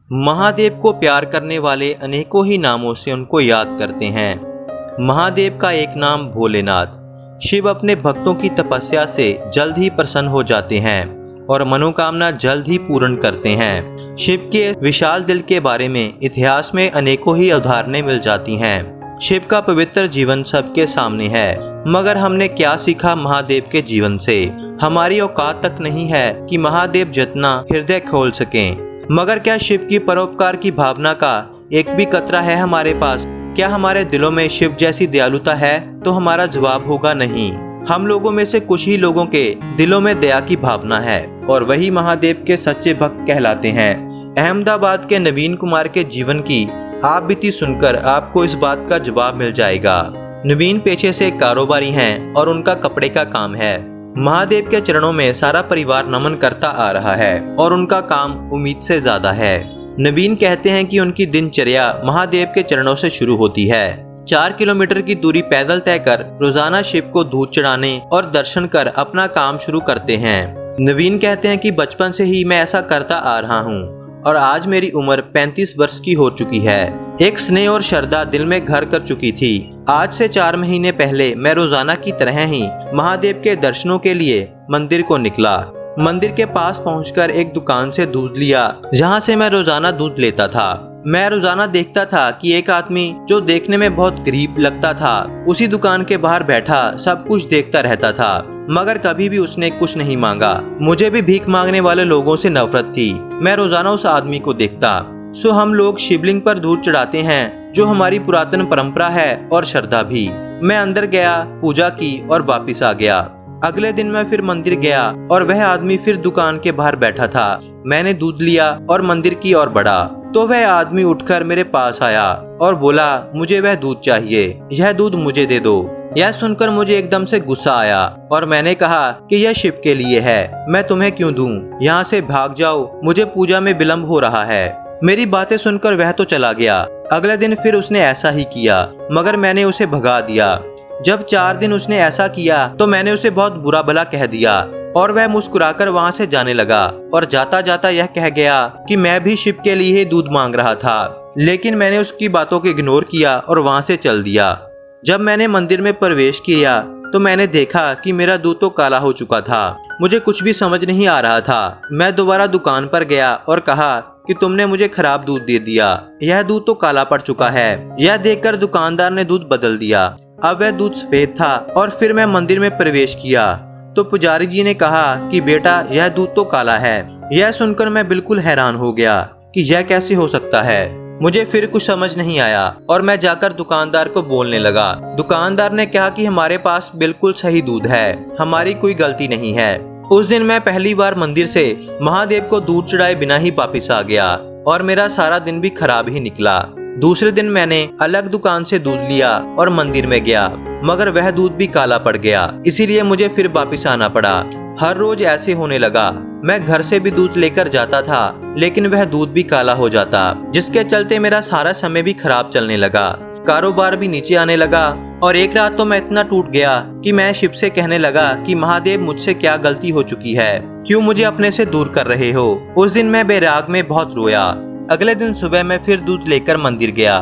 महादेव को प्यार करने वाले अनेकों ही नामों से उनको याद करते हैं। महादेव का एक नाम भोलेनाथ। शिव अपने भक्तों की तपस्या से जल्द ही प्रसन्न हो जाते हैं और मनोकामना जल्द ही पूर्ण करते हैं। शिव के विशाल दिल के बारे में इतिहास में अनेकों ही उदाहरणें मिल जाती हैं। शिव का पवित्र जीवन सबके सामने है, मगर हमने क्या सीखा महादेव के जीवन से? हमारी औकात तक नहीं है कि महादेव जितना हृदय खोल सकें, मगर क्या शिव की परोपकार की भावना का एक भी कतरा है हमारे पास? क्या हमारे दिलों में शिव जैसी दयालुता है? तो हमारा जवाब होगा नहीं। हम लोगों में से कुछ ही लोगों के दिलों में दया की भावना है और वही महादेव के सच्चे भक्त कहलाते हैं। अहमदाबाद के नवीन कुमार के जीवन की आप बीती सुनकर आपको इस बात का जवाब मिल जाएगा। नवीन पेशे से कारोबारी हैं और उनका कपड़े का काम है। महादेव के चरणों में सारा परिवार नमन करता आ रहा है और उनका काम उम्मीद से ज्यादा है। नवीन कहते हैं कि उनकी दिनचर्या महादेव के चरणों से शुरू होती है। 4 किलोमीटर की दूरी पैदल तय कर रोजाना शिव को दूध चढ़ाने और दर्शन कर अपना काम शुरू करते हैं। नवीन कहते हैं कि बचपन से ही मैं ऐसा करता आ रहा हूँ और आज मेरी उम्र 35 वर्ष की हो चुकी है। एक स्नेह और श्रद्धा दिल में घर कर चुकी थी। आज से 4 महीने पहले मैं रोजाना की तरह ही महादेव के दर्शनों के लिए मंदिर को निकला। मंदिर के पास पहुंचकर एक दुकान से दूध लिया, जहां से मैं रोजाना दूध लेता था। मैं रोजाना देखता था कि एक आदमी जो देखने में बहुत गरीब लगता था, उसी दुकान के बाहर बैठा सब कुछ देखता रहता था, मगर कभी भी उसने कुछ नहीं मांगा। मुझे भी भीख मांगने वाले लोगों से नफरत थी। मैं रोजाना उस आदमी को देखता। हम लोग शिवलिंग पर दूध चढ़ाते हैं, जो हमारी पुरातन परंपरा है और श्रद्धा भी। मैं अंदर गया, पूजा की और वापिस आ गया। अगले दिन मैं फिर मंदिर गया और वह आदमी फिर दुकान के बाहर बैठा था। मैंने दूध लिया और मंदिर की ओर बढ़ा तो वह आदमी उठकर मेरे पास आया और बोला, मुझे वह दूध चाहिए, यह दूध मुझे दे दो। यह सुनकर मुझे एकदम से गुस्सा आया और मैंने कहा कि यह शिव के लिए है, मैं तुम्हें क्यों दूं? यहाँ से भाग जाओ, मुझे पूजा में विलम्ब हो रहा है। मेरी बातें सुनकर वह तो चला गया। अगले दिन फिर उसने ऐसा ही किया, मगर मैंने उसे भगा दिया। जब 4 दिन उसने ऐसा किया तो मैंने उसे बहुत बुरा भला कह दिया और वह मुस्कुराकर वहाँ से जाने लगा और जाता जाता यह कह गया कि मैं भी शिव के लिए ही दूध मांग रहा था। लेकिन मैंने उसकी बातों को इग्नोर किया और वहाँ से चल दिया। जब मैंने मंदिर में प्रवेश किया तो मैंने देखा कि मेरा दूध तो काला हो चुका था। मुझे कुछ भी समझ नहीं आ रहा था। मैं दोबारा दुकान पर गया और कहा कि तुमने मुझे खराब दूध दे दिया, यह दूध तो काला पड़ चुका है। यह देखकर दुकानदार ने दूध बदल दिया। अब वह दूध सफेद था और फिर मैं मंदिर में प्रवेश किया तो पुजारी जी ने कहा कि बेटा यह दूध तो काला है। यह सुनकर मैं बिल्कुल हैरान हो गया कि यह कैसे हो सकता है। मुझे फिर कुछ समझ नहीं आया और मैं जाकर दुकानदार को बोलने लगा। दुकानदार ने कहा कि हमारे पास बिल्कुल सही दूध है, हमारी कोई गलती नहीं है। उस दिन मैं पहली बार मंदिर से महादेव को दूध चढ़ाए बिना ही वापिस आ गया और मेरा सारा दिन भी खराब ही निकला। दूसरे दिन मैंने अलग दुकान से दूध लिया और मंदिर में गया, मगर वह दूध भी काला पड़ गया, इसीलिए मुझे फिर वापिस आना पड़ा। हर रोज ऐसे होने लगा। मैं घर से भी दूध लेकर जाता था, लेकिन वह दूध भी काला हो जाता, जिसके चलते मेरा सारा समय भी खराब चलने लगा। कारोबार भी नीचे आने लगा और एक रात तो मैं इतना टूट गया कि मैं शिव से कहने लगा कि महादेव मुझसे क्या गलती हो चुकी है, क्यों मुझे अपने से दूर कर रहे हो? उस दिन मैं बैराग में बहुत रोया। अगले दिन सुबह मैं फिर दूध लेकर मंदिर गया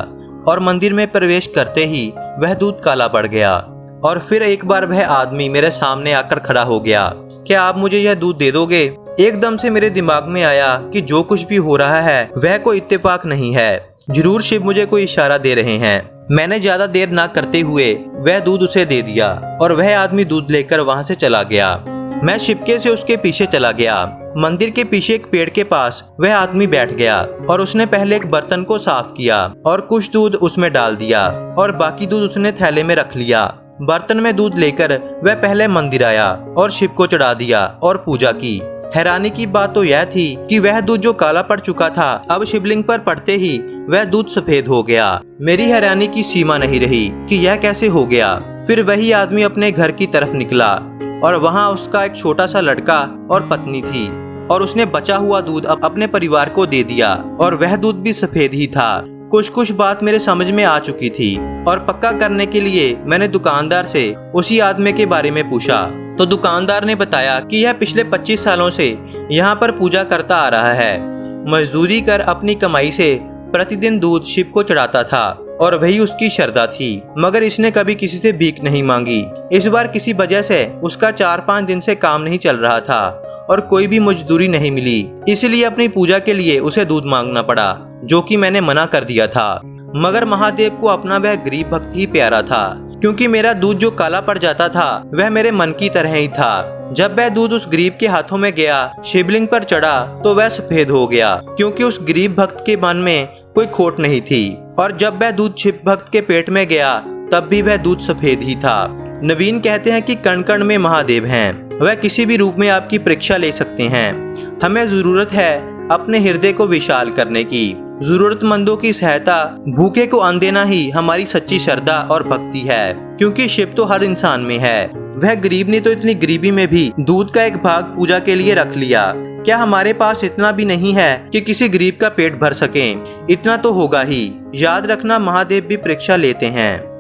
और मंदिर में प्रवेश करते ही वह दूध काला पड़ गया और फिर एक बार वह आदमी मेरे सामने आकर खड़ा हो गया। क्या आप मुझे यह दूध दे दोगे? एकदम से मेरे दिमाग में आया कि जो कुछ भी हो रहा है वह कोई इत्तेफाक नहीं है, जरूर शिव मुझे कोई इशारा दे रहे हैं। मैंने ज्यादा देर ना करते हुए वह दूध उसे दे दिया और वह आदमी दूध लेकर वहाँ से चला गया। मैं छिपके से उसके पीछे चला गया। मंदिर के पीछे एक पेड़ के पास वह आदमी बैठ गया और उसने पहले एक बर्तन को साफ किया और कुछ दूध उसमें डाल दिया और बाकी दूध उसने थैले में रख लिया। बर्तन में दूध लेकर वह पहले मंदिर आया और शिव को चढ़ा दिया और पूजा की। हैरानी की बात तो यह थी कि वह दूध जो काला पड़ चुका था, अब शिवलिंग पर पड़ते ही वह दूध सफेद हो गया। मेरी हैरानी की सीमा नहीं रही कि यह कैसे हो गया। फिर वही आदमी अपने घर की तरफ निकला और वहाँ उसका एक छोटा सा लड़का और पत्नी थी और उसने बचा हुआ दूध अपने परिवार को दे दिया और वह दूध भी सफेद ही था। कुछ बात मेरे समझ में आ चुकी थी और पक्का करने के लिए मैंने दुकानदार से उसी आदमी के बारे में पूछा तो दुकानदार ने बताया कि यह पिछले 25 सालों से यहाँ पर पूजा करता आ रहा है। मजदूरी कर अपनी कमाई से प्रतिदिन दूध शिव को चढ़ाता था और वही उसकी श्रद्धा थी। मगर इसने कभी किसी से भीख नहीं मांगी। इस बार किसी वजह से उसका 4-5 दिन से काम नहीं चल रहा था और कोई भी मजदूरी नहीं मिली, इसलिए अपनी पूजा के लिए उसे दूध मांगना पड़ा, जो कि मैंने मना कर दिया था। मगर महादेव को अपना वह गरीब भक्त ही प्यारा था, क्योंकि मेरा दूध जो काला पड़ जाता था वह मेरे मन की तरह ही था। जब वह दूध उस गरीब के हाथों में गया, शिवलिंग पर चढ़ा तो वह सफेद हो गया, क्योंकि उस गरीब भक्त के मन में कोई खोट नहीं थी। और जब वह दूध शिव भक्त के पेट में गया तब भी वह दूध सफेद ही था। नवीन कहते हैं कि कण कण में महादेव हैं, वह किसी भी रूप में आपकी परीक्षा ले सकते हैं। हमें जरूरत है अपने हृदय को विशाल करने की, जरूरतमंदों की सहायता, भूखे को अन्न देना ही हमारी सच्ची श्रद्धा और भक्ति है, क्योंकि शिव तो हर इंसान में है। वह गरीब ने तो इतनी गरीबी में भी दूध का एक भाग पूजा के लिए रख लिया। क्या हमारे पास इतना भी नहीं है कि किसी गरीब का पेट भर सकें? इतना तो होगा ही। याद रखना, महादेव भी परीक्षा लेते हैं।